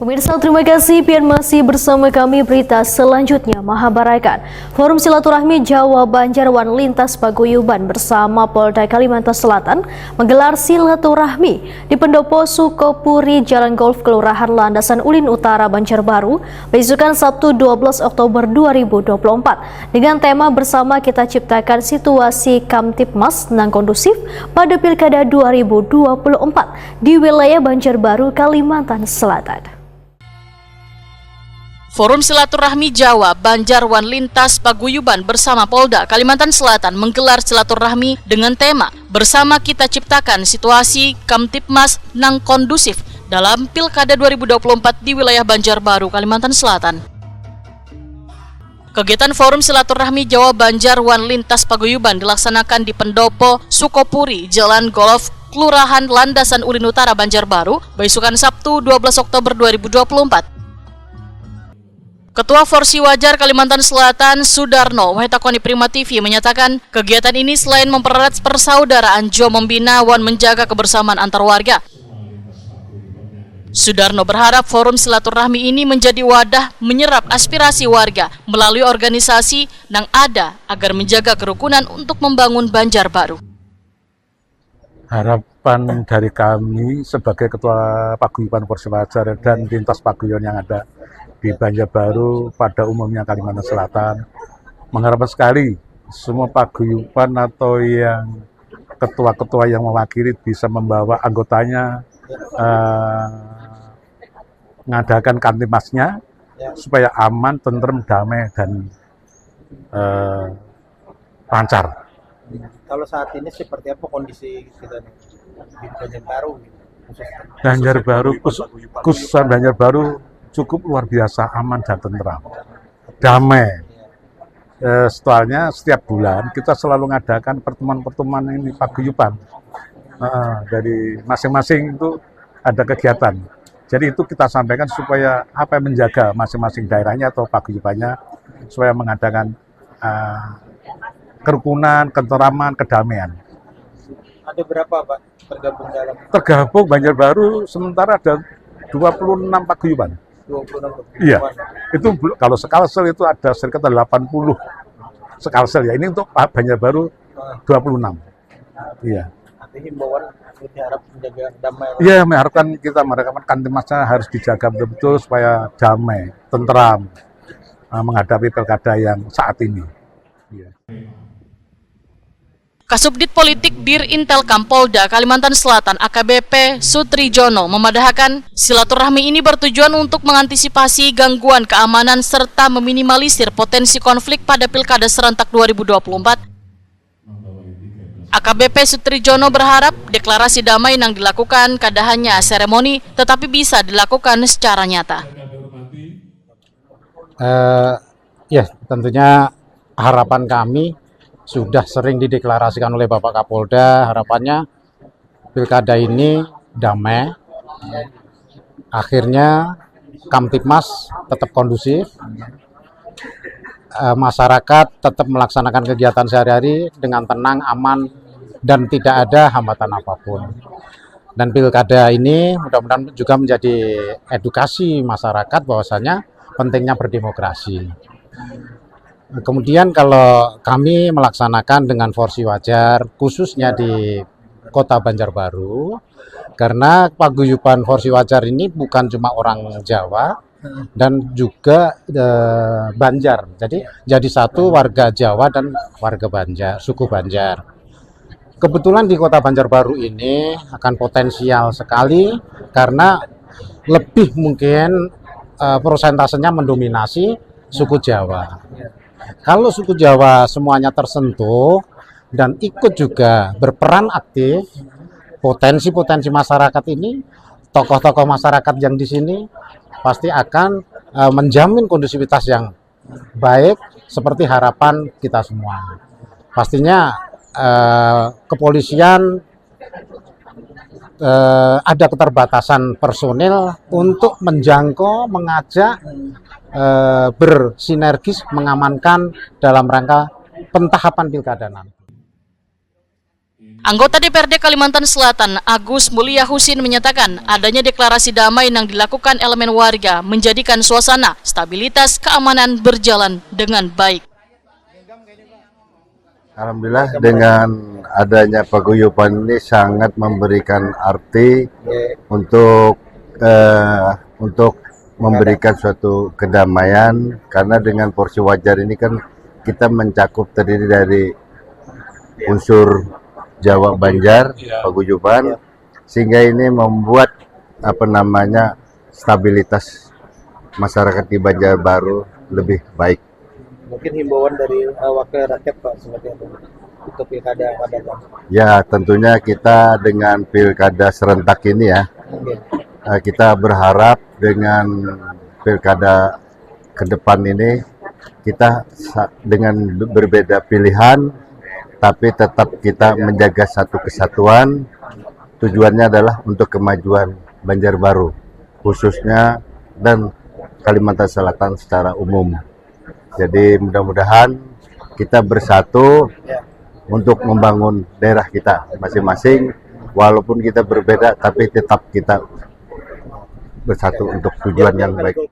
Pemirsa, terima kasih pian masih bersama kami. Berita selanjutnya, Mahabarakan. Forum Silaturahmi Jawa Banjarwan Lintas Paguyuban bersama Polda Kalimantan Selatan menggelar silaturahmi di Pendopo Sukopuri, Jalan Golf, Kelurahan Landasan Ulin Utara, Banjarbaru, besukan Sabtu 12 Oktober 2024 dengan tema bersama kita ciptakan situasi Kamtipmas nang kondusif pada Pilkada 2024 di wilayah Banjarbaru, Kalimantan Selatan. Forum Silaturahmi Jawa Banjarwan Lintas Paguyuban bersama Polda Kalimantan Selatan menggelar silaturahmi dengan tema bersama kita ciptakan situasi Kamtipmas nang kondusif dalam Pilkada 2024 di wilayah Banjarbaru, Kalimantan Selatan. Kegiatan Forum Silaturahmi Jawa Banjarwan Lintas Paguyuban dilaksanakan di Pendopo Sukopuri, Jalan Golf, Kelurahan Landasan Ulin Utara, Banjarbaru, besukan Sabtu 12 Oktober 2024. Ketua Forsi Wajar Kalimantan Selatan, Sudarno Wahitakoni Prima TV menyatakan kegiatan ini selain mempererat persaudaraan, juga membina wan menjaga kebersamaan antar warga. Sudarno berharap forum silaturahmi ini menjadi wadah menyerap aspirasi warga melalui organisasi yang ada agar menjaga kerukunan untuk membangun Banjarbaru. Harapan dari kami sebagai Ketua Paguyuban Forsi Wajar dan lintas paguyuban yang ada di Banjarbaru pada umumnya Kalimantan Selatan, mengharapkan sekali semua paguyuban atau yang ketua-ketua yang mewakili bisa membawa anggotanya mengadakan Kamtipmasnya supaya aman, tentrem, damai, dan lancar. Kalau saat ini seperti apa kondisi kita di Banjarbaru? Banjarbaru, khususnya Banjarbaru cukup luar biasa aman dan tentram, damai. Setelahnya setiap bulan kita selalu mengadakan pertemuan-pertemuan ini paguyuban. Dari masing-masing itu ada kegiatan. Jadi itu kita sampaikan supaya apa menjaga masing-masing daerahnya atau paguyubannya supaya mengadakan kerukunan, keteraman, kedamaian. Ada berapa Pak tergabung dalam? Tergabung Banjarbaru sementara ada 26 paguyuban. 26. Iya, itu kalau Sekalsel itu ada sekitar 80 Sekalsel ya. Ini untuk Banjarbaru 26. Iya. Artinya himbauan berharap menjaga damai. Iya, mengharapkan Kamtipmasnya harus dijaga betul-betul supaya damai, tentram menghadapi pilkada yang saat ini. Iya. Kasubdit Politik Dir Intelkam Polda Kalimantan Selatan AKBP Sutrijono memadahkan silaturahmi ini bertujuan untuk mengantisipasi gangguan keamanan serta meminimalisir potensi konflik pada Pilkada serentak 2024. AKBP Sutrijono berharap deklarasi damai yang dilakukan kada hanya seremoni tetapi bisa dilakukan secara nyata. Ya, tentunya harapan kami sudah sering dideklarasikan oleh Bapak Kapolda, harapannya pilkada ini damai, akhirnya Kamtipmas tetap kondusif, masyarakat tetap melaksanakan kegiatan sehari-hari dengan tenang, aman, dan tidak ada hambatan apapun. Dan pilkada ini mudah-mudahan juga menjadi edukasi masyarakat bahwasanya pentingnya berdemokrasi. Kemudian kalau kami melaksanakan dengan Forsi Wajar, khususnya di Kota Banjarbaru, karena paguyuban Forsi Wajar ini bukan cuma orang Jawa dan juga Banjar. Jadi satu warga Jawa dan warga Banjar, suku Banjar. Kebetulan di Kota Banjarbaru ini akan potensial sekali karena lebih mungkin persentasenya mendominasi suku Jawa. Kalau suku Jawa semuanya tersentuh dan ikut juga berperan aktif, potensi-potensi masyarakat ini, tokoh-tokoh masyarakat yang di sini pasti akan menjamin kondusivitas yang baik seperti harapan kita semua. Pastinya kepolisian ada keterbatasan personil untuk menjangkau, mengajak, bersinergis mengamankan dalam rangka pentahapan pilkada nanti. Anggota DPRD Kalimantan Selatan, Agus Mulia Husin menyatakan adanya deklarasi damai yang dilakukan elemen warga menjadikan suasana stabilitas keamanan berjalan dengan baik. Alhamdulillah dengan adanya paguyuban ini sangat memberikan arti untuk memberikan suatu kedamaian, karena dengan porsi wajar ini kan kita mencakup terdiri dari unsur Jawa Banjar, paguyuban, sehingga ini membuat stabilitas masyarakat di Banjarbaru lebih baik. Mungkin himbauan dari wakil rakyat Pak seperti apa untuk pilkada pada Pak? Ya tentunya kita dengan pilkada serentak ini ya, kita berharap dengan pilkada ke depan ini kita dengan berbeda pilihan, tapi tetap kita menjaga satu kesatuan. Tujuannya adalah untuk kemajuan Banjarbaru khususnya dan Kalimantan Selatan secara umum. Jadi mudah-mudahan kita bersatu untuk membangun daerah kita masing-masing, walaupun kita berbeda tapi tetap kita bersatu untuk tujuan yang baik.